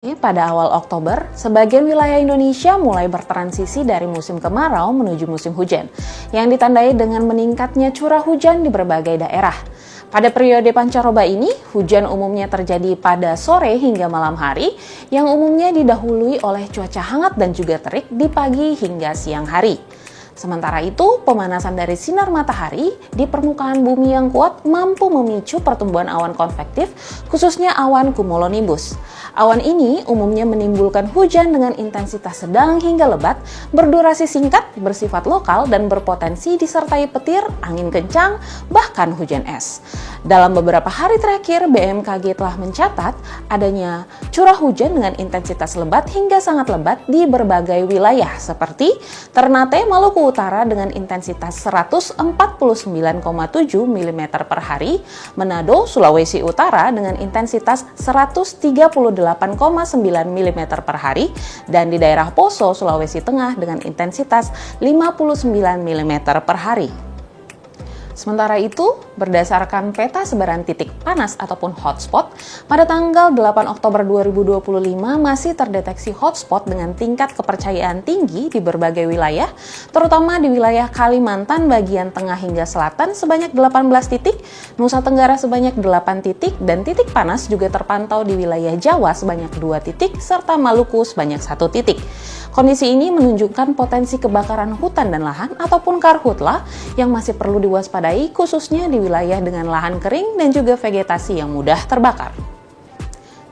Pada awal Oktober, sebagian wilayah Indonesia mulai bertransisi dari musim kemarau menuju musim hujan, yang ditandai dengan meningkatnya curah hujan di berbagai daerah. Pada periode pancaroba ini, hujan umumnya terjadi pada sore hingga malam hari, yang umumnya didahului oleh cuaca hangat dan juga terik di pagi hingga siang hari. Sementara itu, pemanasan dari sinar matahari di permukaan bumi yang kuat mampu memicu pertumbuhan awan konvektif, khususnya awan cumulonimbus. Awan ini umumnya menimbulkan hujan dengan intensitas sedang hingga lebat, berdurasi singkat, bersifat lokal, dan berpotensi disertai petir, angin kencang, bahkan hujan es. Dalam beberapa hari terakhir, BMKG telah mencatat adanya curah hujan dengan intensitas lebat hingga sangat lebat di berbagai wilayah seperti Ternate, Maluku Utara dengan intensitas 149,7 mm per hari, Manado, Sulawesi Utara dengan intensitas 138,9 mm per hari, dan di daerah Poso, Sulawesi Tengah dengan intensitas 59 mm per hari. Sementara itu, berdasarkan peta sebaran titik panas ataupun hotspot, pada tanggal 8 Oktober 2025 masih terdeteksi hotspot dengan tingkat kepercayaan tinggi di berbagai wilayah, terutama di wilayah Kalimantan bagian tengah hingga selatan sebanyak 18 titik, Nusa Tenggara sebanyak 8 titik, dan titik panas juga terpantau di wilayah Jawa sebanyak 2 titik, serta Maluku sebanyak 1 titik. Kondisi ini menunjukkan potensi kebakaran hutan dan lahan ataupun karhutla yang masih perlu diwaspadai, khususnya di wilayah dengan lahan kering dan juga vegetasi yang mudah terbakar.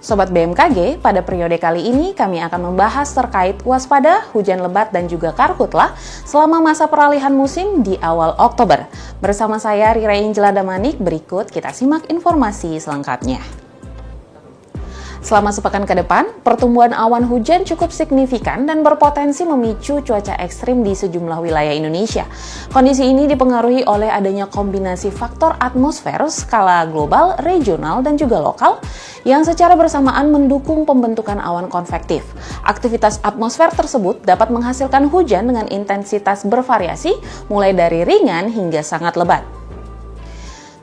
Sobat BMKG, pada periode kali ini kami akan membahas terkait waspada, hujan lebat, dan juga karhutla selama masa peralihan musim di awal Oktober. Bersama saya Rira Injela Damanik, berikut kita simak informasi selengkapnya. Selama sepekan ke depan, pertumbuhan awan hujan cukup signifikan dan berpotensi memicu cuaca ekstrim di sejumlah wilayah Indonesia. Kondisi ini dipengaruhi oleh adanya kombinasi faktor atmosfer skala global, regional, dan juga lokal yang secara bersamaan mendukung pembentukan awan konvektif. Aktivitas atmosfer tersebut dapat menghasilkan hujan dengan intensitas bervariasi mulai dari ringan hingga sangat lebat.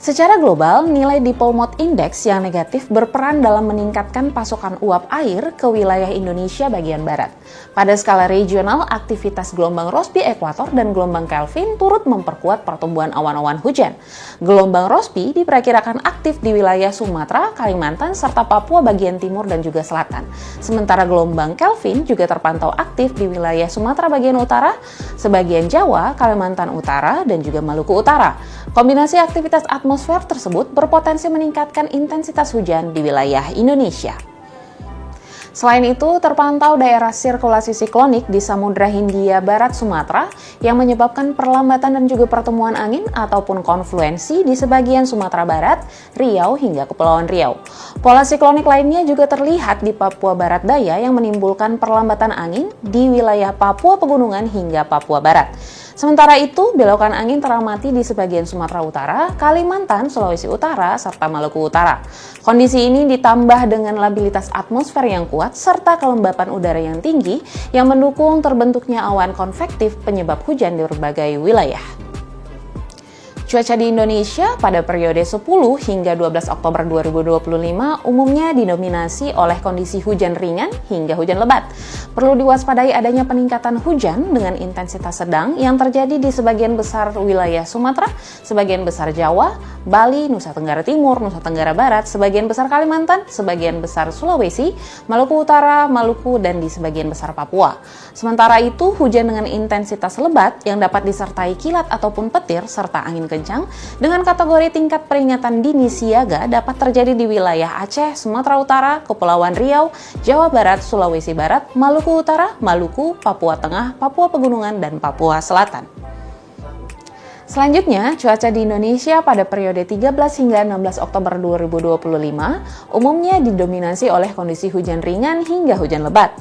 Secara global, nilai Dipole Mode Index yang negatif berperan dalam meningkatkan pasokan uap air ke wilayah Indonesia bagian barat. Pada skala regional, aktivitas gelombang Rossby ekuator dan gelombang Kelvin turut memperkuat pertumbuhan awan-awan hujan. Gelombang Rossby diperkirakan aktif di wilayah Sumatera, Kalimantan, serta Papua bagian timur dan juga selatan. Sementara gelombang Kelvin juga terpantau aktif di wilayah Sumatera bagian utara, sebagian Jawa, Kalimantan Utara, dan juga Maluku Utara. Kombinasi aktivitas atmosfer tersebut berpotensi meningkatkan intensitas hujan di wilayah Indonesia. Selain itu, terpantau daerah sirkulasi siklonik di Samudra Hindia Barat Sumatera yang menyebabkan perlambatan dan juga pertemuan angin ataupun konfluensi di sebagian Sumatera Barat, Riau hingga Kepulauan Riau. Pola siklonik lainnya juga terlihat di Papua Barat Daya yang menimbulkan perlambatan angin di wilayah Papua Pegunungan hingga Papua Barat. Sementara itu, belokan angin teramati di sebagian Sumatera Utara, Kalimantan, Sulawesi Utara, serta Maluku Utara. Kondisi ini ditambah dengan labilitas atmosfer yang kuat serta kelembapan udara yang tinggi yang mendukung terbentuknya awan konvektif penyebab hujan di berbagai wilayah. Cuaca di Indonesia pada periode 10 hingga 12 Oktober 2025 umumnya didominasi oleh kondisi hujan ringan hingga hujan lebat. Perlu diwaspadai adanya peningkatan hujan dengan intensitas sedang yang terjadi di sebagian besar wilayah Sumatera, sebagian besar Jawa, Bali, Nusa Tenggara Timur, Nusa Tenggara Barat, sebagian besar Kalimantan, sebagian besar Sulawesi, Maluku Utara, Maluku, dan di sebagian besar Papua. Sementara itu, hujan dengan intensitas lebat yang dapat disertai kilat ataupun petir serta angin kencang dengan kategori tingkat peringatan dini siaga dapat terjadi di wilayah Aceh, Sumatera Utara, Kepulauan Riau, Jawa Barat, Sulawesi Barat, Maluku Utara, Maluku, Papua Tengah, Papua Pegunungan, dan Papua Selatan. Selanjutnya, cuaca di Indonesia pada periode 13 hingga 16 Oktober 2025 umumnya didominasi oleh kondisi hujan ringan hingga hujan lebat.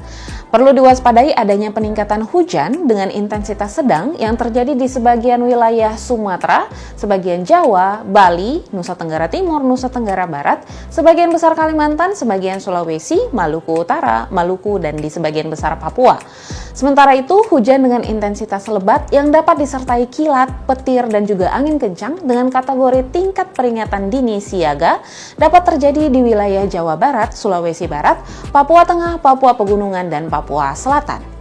Perlu diwaspadai adanya peningkatan hujan dengan intensitas sedang yang terjadi di sebagian wilayah Sumatera, sebagian Jawa, Bali, Nusa Tenggara Timur, Nusa Tenggara Barat, sebagian besar Kalimantan, sebagian Sulawesi, Maluku Utara, Maluku, dan di sebagian besar Papua. Sementara itu, hujan dengan intensitas lebat yang dapat disertai kilat, petir, dan juga angin kencang dengan kategori tingkat peringatan dini siaga dapat terjadi di wilayah Jawa Barat, Sulawesi Barat, Papua Tengah, Papua Pegunungan, dan Papua Selatan.